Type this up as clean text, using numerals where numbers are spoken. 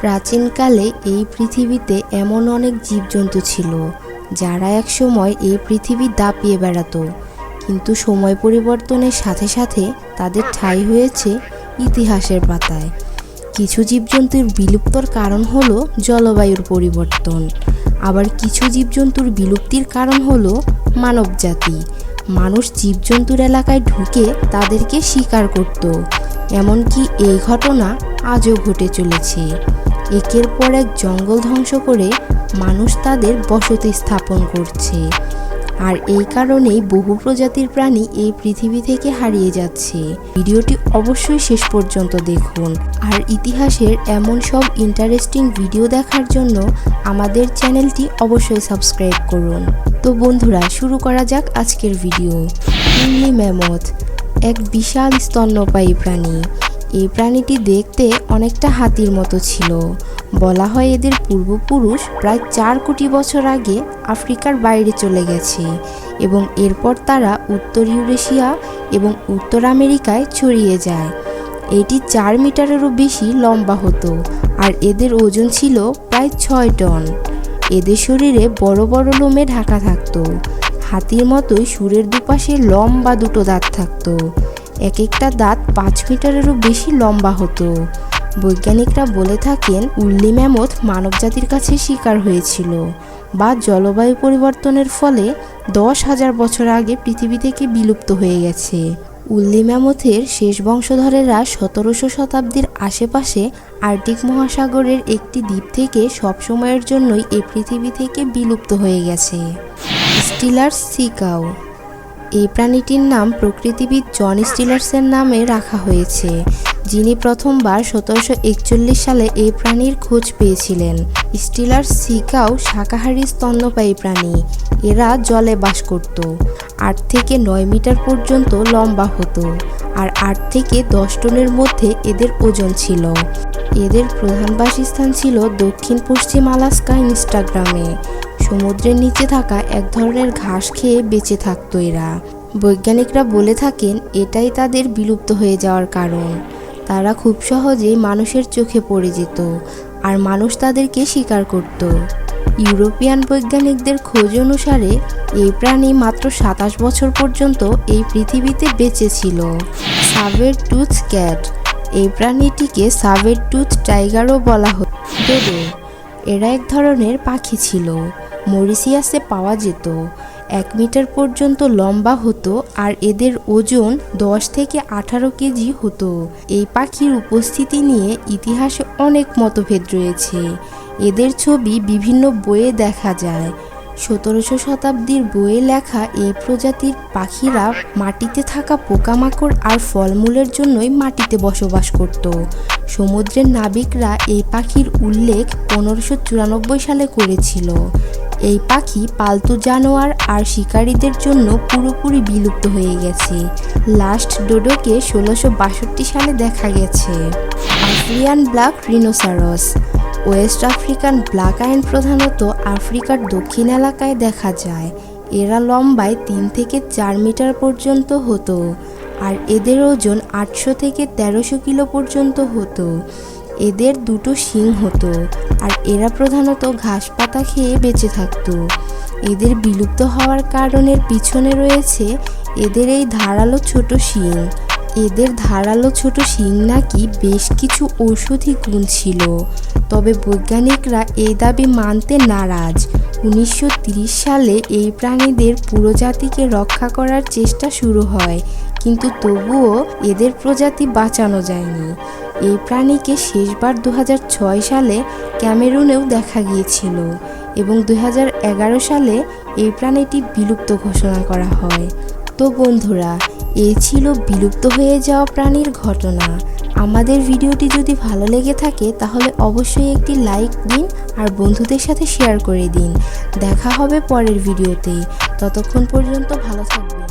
প্রাচীনকালে এই পৃথিবীতে এমন অনেক জীবজন্তু ছিল যারা একসময় এই পৃথিবী দাপিয়ে বেড়াতো, কিন্তু সময় পরিবর্তনের সাথে সাথে তাদের ঠাঁই হয়েছে ইতিহাসের পাতায়। কিছু জীবজন্তুর বিলুপ্তর কারণ হলো জলবায়ুর পরিবর্তন, আবার কিছু জীবজন্তুর বিলুপ্তির কারণ হলো মানবজাতি। মানুষ জীবজন্তুর এলাকায় ঢুকে তাদেরকে শিকার করত, এমনকি এই ঘটনা আজও ঘটে চলেছে। একের পর এক জঙ্গল ধ্বংস করে মানুষ তাদের বসতি স্থাপন করছে, আর এই কারণেই বহু প্রজাতির প্রাণী এই পৃথিবী থেকে হারিয়ে যাচ্ছে। ভিডিওটি অবশ্যই শেষ পর্যন্ত দেখুন, আর ইতিহাসের এমন সব ইন্টারেস্টিং ভিডিও দেখার জন্য আমাদের চ্যানেলটি অবশ্যই সাবস্ক্রাইব করুন। তো বন্ধুরা, শুরু করা যাক আজকের ভিডিও। উল্লি ম্যামথ এক বিশাল স্তন্যপায়ী প্রাণী। এই প্রাণীটি দেখতে অনেকটা হাতির মতো ছিল। বলা হয় এদের পূর্বপুরুষ প্রায় 4 কোটি বছর আগে আফ্রিকার বাইরে চলে গেছে এবং এরপর তারা উত্তর ইউরেশিয়া এবং উত্তর আমেরিকায় ছড়িয়ে যায়। এটি 4 মিটারেরও বেশি লম্বা হতো, আর এদের ওজন ছিল প্রায় 6 টন। এদের শরীরে বড় বড় লোমে ঢাকা থাকতো। হাতির মতোই সুরের দুপাশে লম্বা দুটো দাঁত থাকতো। এক একটা দাঁত 5 মিটারেরও বেশি লম্বা হতো। বৈজ্ঞানিকরা বলে থাকেন উল্লি ম্যামথ মানবজাতির কাছে শিকার হয়েছিল, বা জলবায়ু পরিবর্তনের ফলে 10,000 বছর আগে পৃথিবী থেকে বিলুপ্ত হয়ে গেছে। উল্লি ম্যামথের শেষ বংশধরেরা 1700 শতাব্দীর আশেপাশে আর্কটিক মহাসাগরের একটি দ্বীপ থেকে সবসময়ের জন্যই এই পৃথিবী থেকে বিলুপ্ত হয়ে গেছে। স্টিলার্স সি কাউ। এই প্রাণীটির নাম প্রকৃতিবিদ জন স্টিলার্সের নামে রাখা হয়েছে, যিনি প্রথমবার 1741 সালে এই প্রাণীর খোঁজ পেয়েছিলেন। স্টিলার্স সি কাউ শাকাহারী স্তন্যপায়ী প্রাণী। এরা জলে বাস করত। 8 থেকে 9 মিটার পর্যন্ত লম্বা হতো, আর 8 থেকে 10 টনের মধ্যে এদের ওজন ছিল। এদের প্রধান বাসস্থান ছিল দক্ষিণ পশ্চিম আলাস্কা ইনস্টাগ্রামে। সমুদ্রের নিচে থাকা এক ধরনের ঘাস খেয়ে বেঁচে থাকতো এরা। বৈজ্ঞানিকরা বলে থাকেন এটাই তাদের বিলুপ্ত হয়ে যাওয়ার কারণ। তারা খুব সহজেই মানুষের চোখে পড়ে যেত, আর মানুষ তাদেরকে শিকার করত। ইউরোপিয়ান বৈজ্ঞানিকদের খোঁজ অনুসারে এই প্রাণী মাত্র 27 বছর পর্যন্ত এই পৃথিবীতে বেঁচে ছিল। সাবের টুথ ক্যাট। এই প্রাণীটিকে সাবের টুথ টাইগারও বলা হতো। ডোডো। এরা এক ধরনের পাখি ছিল। মরিশিয়াসে পাওয়া যেত। 1 মিটার পর্যন্ত লম্বা হতো, আর এদের ওজন 10 থেকে 18 কেজি হতো। এই পাখির উপস্থিতি নিয়ে ইতিহাসে অনেক মতভেদ রয়েছে। এদের ছবি বিভিন্ন বইয়ে দেখা যায়। 1700 শতাব্দীর বইয়ে লেখা এই প্রজাতির পাখিরা মাটিতে থাকা পোকামাকড় আর ফলমূলের জন্যই মাটিতে বসবাস করত। সমুদ্রের নাবিকরা এই পাখির উল্লেখ 1594 সালে করেছিল। এই পাখি পালতু জানোয়ার আর শিকারীদের জন্য পুরোপুরি বিলুপ্ত হয়ে গেছে। লাস্ট ডোডোকে 1662 সালে দেখা গেছে। African black rhinoceros. West African black আইন প্রধানত আফ্রিকার দক্ষিণ এলাকায় দেখা যায়। এরা লম্বায় 3 থেকে 4 মিটার পর্যন্ত হতো, আর এদের ওজন 800 থেকে 1300 কিলো পর্যন্ত হতো। এদের 2টো শিং হতো, আর এরা প্রধানত ঘাস পাতা খেয়ে বেঁচে থাকত। এদের বিলুপ্ত হওয়ার কারণের পিছনে রয়েছে এদের এই ধারালো ছোট শিং। এদের ধারালো ছোট শিং নাকি বেশ কিছু ঔষধি গুণ ছিল, তবে বৈজ্ঞানিকরা এই দাবি মানতে নারাজ। 1930 সালে এই প্রাণীদের পুরো জাতিকে রক্ষা করার চেষ্টা শুরু হয়, কিন্তু তবুও এদের প্রজাতি বাঁচানো যায়নি। এই প্রাণীকে শেষবার 2006 সালে ক্যামেরুনেও দেখা গিয়েছিল, এবং 2011 সালে এই প্রাণীটি বিলুপ্ত ঘোষণা করা হয়। তো বন্ধুরা, এই ছিল বিলুপ্ত হয়ে যাওয়া প্রাণীর ঘটনা। আমাদের ভিডিওটি যদি ভালো লেগে থাকে তাহলে অবশ্যই একটি লাইক দিন, আর বন্ধুদের সাথে শেয়ার করে দিন। দেখা হবে পরের ভিডিওতে। ততক্ষণ পর্যন্ত ভালো থাকবেন।